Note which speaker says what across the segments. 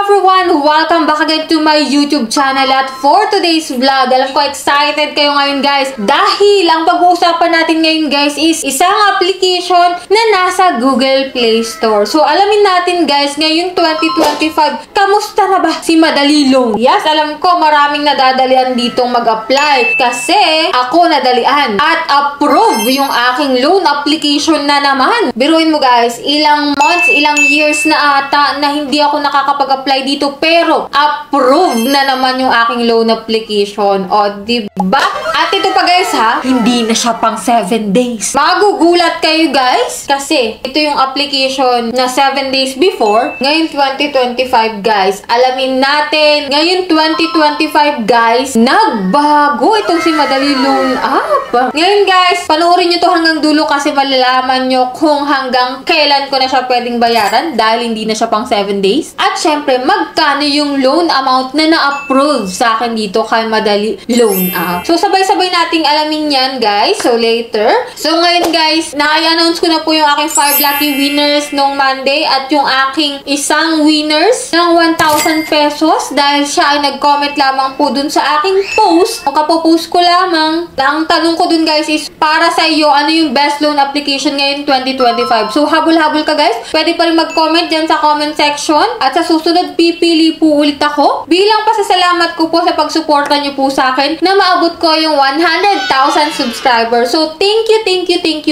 Speaker 1: everyone! Welcome back again to my YouTube channel at for today's vlog, alam ko excited kayo ngayon guys dahil ang pag-uusapan natin ngayon guys is isang application na nasa Google Play Store. So alamin natin guys, ngayong 2025, kamusta na ba si Madali Loan? Yes, alam ko maraming nadadalian ditong mag-apply kasi ako nadalian at approve yung aking loan application na naman. Biruin mo guys, ilang months, ilang years na ata na hindi ako nakakapag-apply dito pero approve na naman yung aking loan application. O, diba? At ito pa guys ha, hindi na siya pang 7 days. Magugulat kayo guys kasi ito yung application na 7 days before. Ngayon 2025 guys, alamin natin, ngayon 2025 guys, nagbago itong si Madali Loan app. Ngayon guys, panoorin nyo to hanggang dulo kasi malalaman nyo kung hanggang kailan ko na siya pwedeng bayaran dahil hindi na siya pang 7 days. At syempre, magkano yung loan amount na na-approve sa akin dito kay Madali Loan app. So, sabay-sabay nating alamin yan, guys. So, later. So, ngayon, guys, na-announce ko na po yung aking 5 lucky winners nung Monday at yung aking isang winners ng 1,000 pesos dahil siya ay nag-comment lamang po dun sa aking post. Ang kapopost ko lamang. Ang tanong ko dun, guys, is para sa iyo, ano yung best loan application ngayon 2025? So, habol-habol ka, guys. Pwede pa rin mag-comment dyan sa comment section. At sa susunod, pipili po ulit ako bilang pasasalamat ko po sa pagsuporta nyo po sa akin na maabot ko yung 100,000 subscribers. So, thank you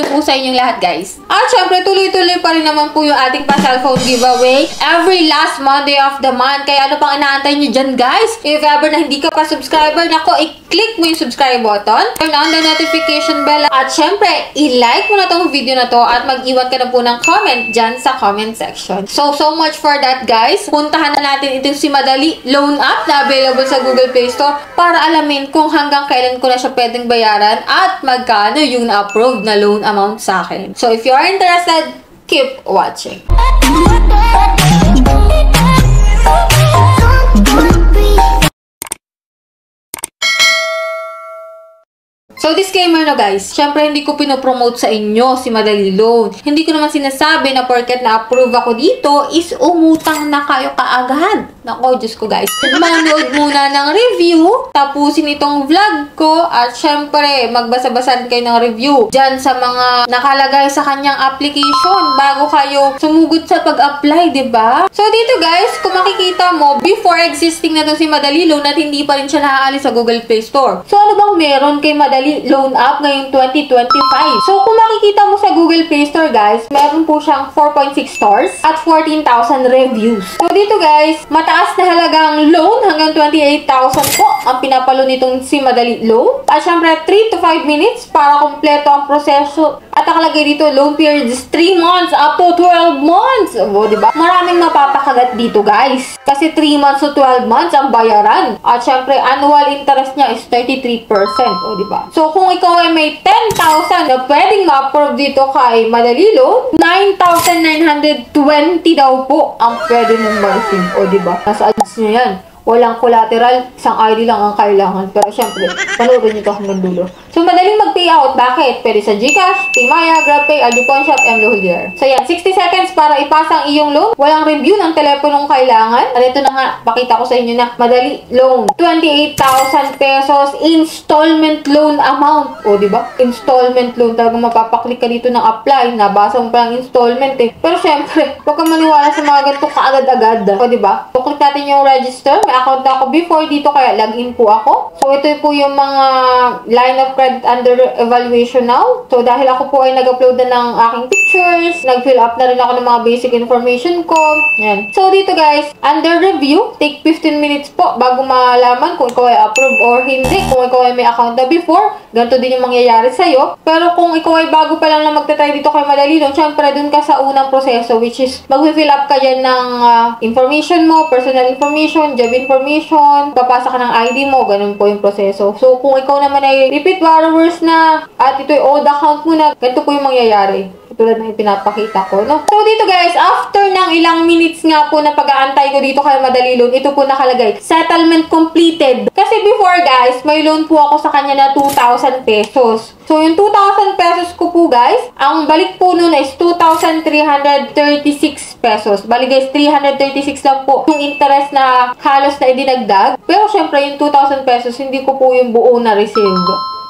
Speaker 1: po sa inyong lahat, guys. At syempre, tuloy-tuloy pa rin naman po yung ating pa-cellphone giveaway every last Monday of the month. Kaya ano pang inaantay nyo dyan, guys? If ever na hindi ka pa subscriber, nako, i-click mo yung subscribe button, turn on the notification bell, at syempre, i-like mo na tong video na to at mag-iwan ka na po ng comment dyan sa comment section. So much for that, guys. Puntahan na natin itong si Madali Loan app na available sa Google Play Store para alamin kung hanggang kailan ko na siya pwedeng bayaran at magkano yung na-approved na loan amount sa akin. So, if you are interested, keep watching. So, disclaimer na guys, syempre hindi ko pinopromote sa inyo si Madali Loan. Hindi ko naman sinasabi na porket na-approve ako dito is umutang na kayo kaagad. Nako, Diyos ko guys. Manood muna ng review, tapusin itong vlog ko, at syempre magbasa-basan kayo ng review dyan sa mga nakalagay sa kanyang application bago kayo sumugod sa pag-apply, diba? So, dito guys, kung makikita mo, before existing na to si Madali Loan at hindi pa rin siya naaalis sa Google Play Store. So, ano bang meron kay Madali Loan app ngayong 2025? So, kung makikita mo sa Google Play Store, guys, meron po siyang 4.6 stars at 14,000 reviews. So, dito, guys, mataas na halagang loan hanggang 28,000 po ang pinapalo nitong si Madali Loan. At syempre, 3 to 5 minutes para kompleto ang proseso. At nakalagay dito, loan period is 3 months up to 12 months. O, diba? Maraming mapapakagat dito, guys. Kasi 3 months to 12 months ang bayaran. At syempre, annual interest niya is 33%. O, diba? So, kung ikaw ay may 10,000 na pwedeng ma-approve dito kay Madali Loan, 9,920 daw po ang pwede mong ma-receive. O, diba? Nasa ads nyo yan. Walang collateral, isang ID lang ang kailangan. Pero syempre, panoorin nyo ito hanggang dulo. So, madaling mag-payout. Bakit? Pwede sa GCash, Paymaya, GrabPay, Alipon Shop, MWR. So, yan. 60 seconds para ipasa ang iyong loan. Walang review ng teleponong kailangan. At ito na nga, pakita ko sa inyo na Madali Loan. 28,000 pesos installment loan amount. O, diba? Installment loan. Talagang mapapaklik ka dito ng apply. Nabasa mo pa lang installment eh. Pero syempre, huwag kang maniwala sa mga ganito kaagad-agad. O, diba? So, click natin yung register. Account ako before dito kaya login po ako. So, ito po yung mga line of credit under evaluation now. So, dahil ako po ay nag-upload na ng aking pictures, nag-fill up na rin ako ng mga basic information ko. Yan. So, dito guys, under review, take 15 minutes po bago malaman kung ikaw ay approve or hindi. Kung ikaw ay may account na before, ganito din yung mangyayari sa'yo. Pero kung ikaw ay bago pa lang na magtatry dito kay Madali Loan, syempre dun ka sa unang proseso, which is mag-fill up ka dyan ng information mo, personal information, job information, papasa ka ng ID mo, ganun po yung proseso. So, kung ikaw naman ay repeat borrowers na at ito ay old account mo na, ganito po yung mangyayari. Tulad ng ipinapakita ko, no? So, dito guys, after ng ilang minutes nga po na pag-aantay ko dito kay Madali Loan, ito po nakalagay, settlement completed. Kasi before guys, may loan po ako sa kanya na 2,000 pesos. So, So, yung 2,000 pesos ko po guys, ang balik po nun is 2,336 pesos. Bali guys, 336 lang po yung interest na halos na idinagdag. Pero syempre, yung 2,000 pesos, hindi ko po yung buo na receive.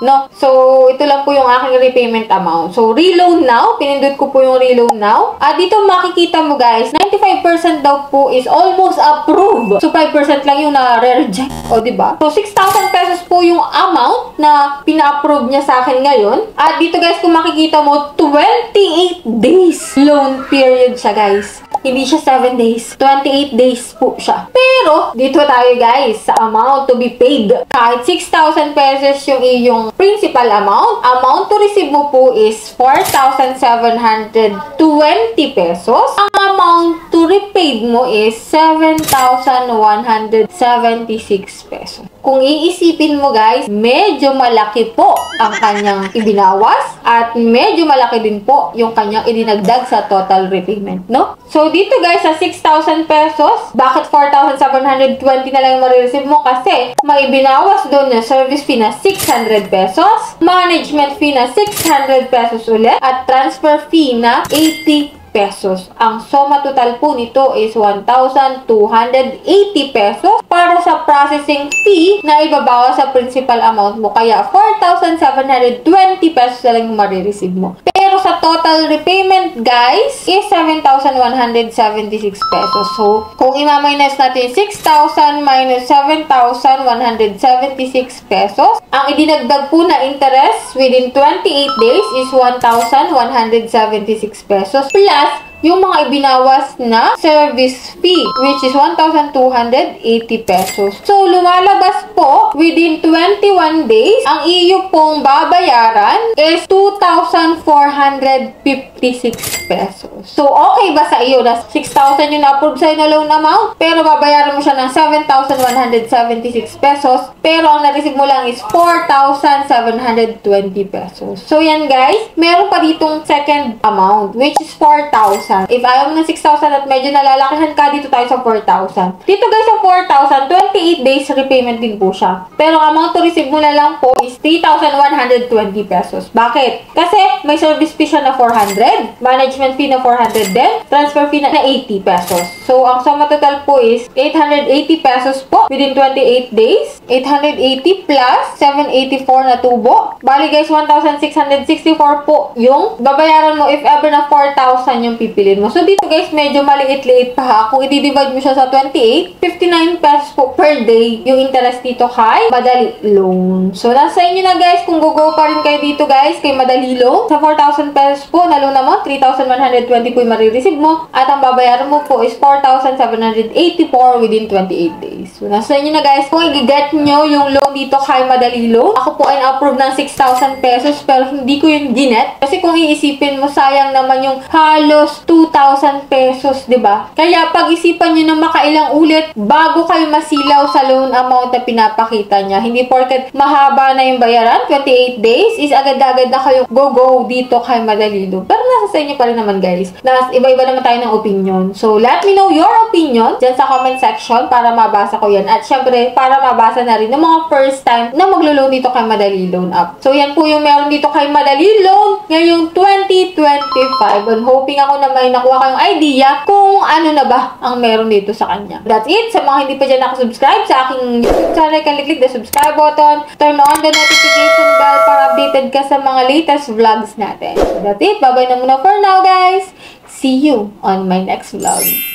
Speaker 1: No? So, ito lang po yung aking repayment amount. So, reloan now. Pinindot ko po yung reloan now. At dito makikita mo guys, 95% daw po is almost approved. So, 5% lang yung na-reject. O, diba? So, 6,000 pesos po yung amount na pina-approve niya sa akin ngayon. At dito guys, kung makikita mo, 28 days loan period siya guys. Hindi siya 7 days. 28 days po siya. Pero, dito tayo guys, sa amount to be paid. Kahit 6,000 pesos yung iyong principal amount to receive mo po is 4,720 pesos. Ang amount to repaid mo is 7,176 pesos. Kung iisipin mo guys, medyo malaki po ang kanyang ibinawas at medyo malaki din po yung kanyang idinagdag sa total repayment, no? So, dito guys, sa 6,000 pesos, bakit 4,720 na lang yung marireceive mo? Kasi, may binawas doon na service fee na 600 pesos, management fee na 600 pesos ulit, at transfer fee na 80 pesos. Ang suma total po nito is 1,280 pesos para sa processing fee na ibabawas sa principal amount mo. Kaya 4,720 pesos na lang yung marireceive mo. Pero sa total repayment, guys, is 7,176 pesos. So, kung ima-minus natin 6,000 minus 7,176 pesos, ang idinagdag po na interest within 28 days is 1,176 pesos plus yung mga ibinawas na service fee, which is 1,280 pesos. So, lumalabas po, within 21 days, ang iyo pong babayaran is 2,456 pesos. So, okay ba sa iyo na 6,000 yung na-approve sa'yo na loan amount, pero babayaran mo siya ng 7,176 pesos, pero ang na-receive mo lang is 4,720 pesos. So, yan guys, meron pa ditong second amount, which is 4,000. If ayaw mo ng 6,000 at medyo nalalakihan ka, dito tayo sa 4,000. Dito guys sa 4,000, 28 days repayment din po siya. Pero ang amount to receive mo na lang po is 3,120 pesos. Bakit? Kasi may service fee siya na 400, management fee na 400 din, transfer fee na 80 pesos. So, ang sum total po is 880 pesos po within 28 days. 880 plus 784 na tubo. Bali guys, 1,664 po yung babayaran mo if ever na 4,000 yung pipili mo. So, dito guys, medyo maliit-liit pa ha. Kung i-divide mo siya sa 28, 59 pesos po per day yung interest dito kay Madali Loan. So, nasa inyo na guys kung go pa rin kayo dito guys kay Madali Loan. Sa 4,000 pesos po na loan mo, 3,120 po yung marireceive mo. At ang babayaran mo po is 4,784 within 28 days. So, nasa inyo na guys kung i-get nyo yung loan dito kay Madali Loan. Ako po ay na-approve ng 6,000 pesos pero hindi ko yung ginet. Kasi kung iisipin mo, sayang naman yung halos 2,000 pesos, 'di ba? Kaya pag-isipan niyo na makailang ulit bago kayo masilaw sa loan amount na pinapakita niya. Hindi porket mahaba na yung bayaran, 28 days, is agad-agad na kayo go dito kay Madali Loan. Pero nasa sa inyo pa rin naman, guys. Iba-iba naman tayo ng opinion. So, let me know your opinion dyan sa comment section para mabasa ko yan. At syempre, para mabasa na rin ng mga first time na maglo-loan dito kay Madali Loan App. So, yan po yung meron dito kay Madali Loan ngayong 2025. And hoping ako na may nakuha kayong idea kung ano na ba ang meron dito sa kanya. That's it. Sa mga hindi pa dyan nakasubscribe sa aking YouTube channel, click the subscribe button, turn on the notification bell para updated ka sa mga latest vlogs natin. So that's it. Bye-bye na muna for now, guys. See you on my next vlog.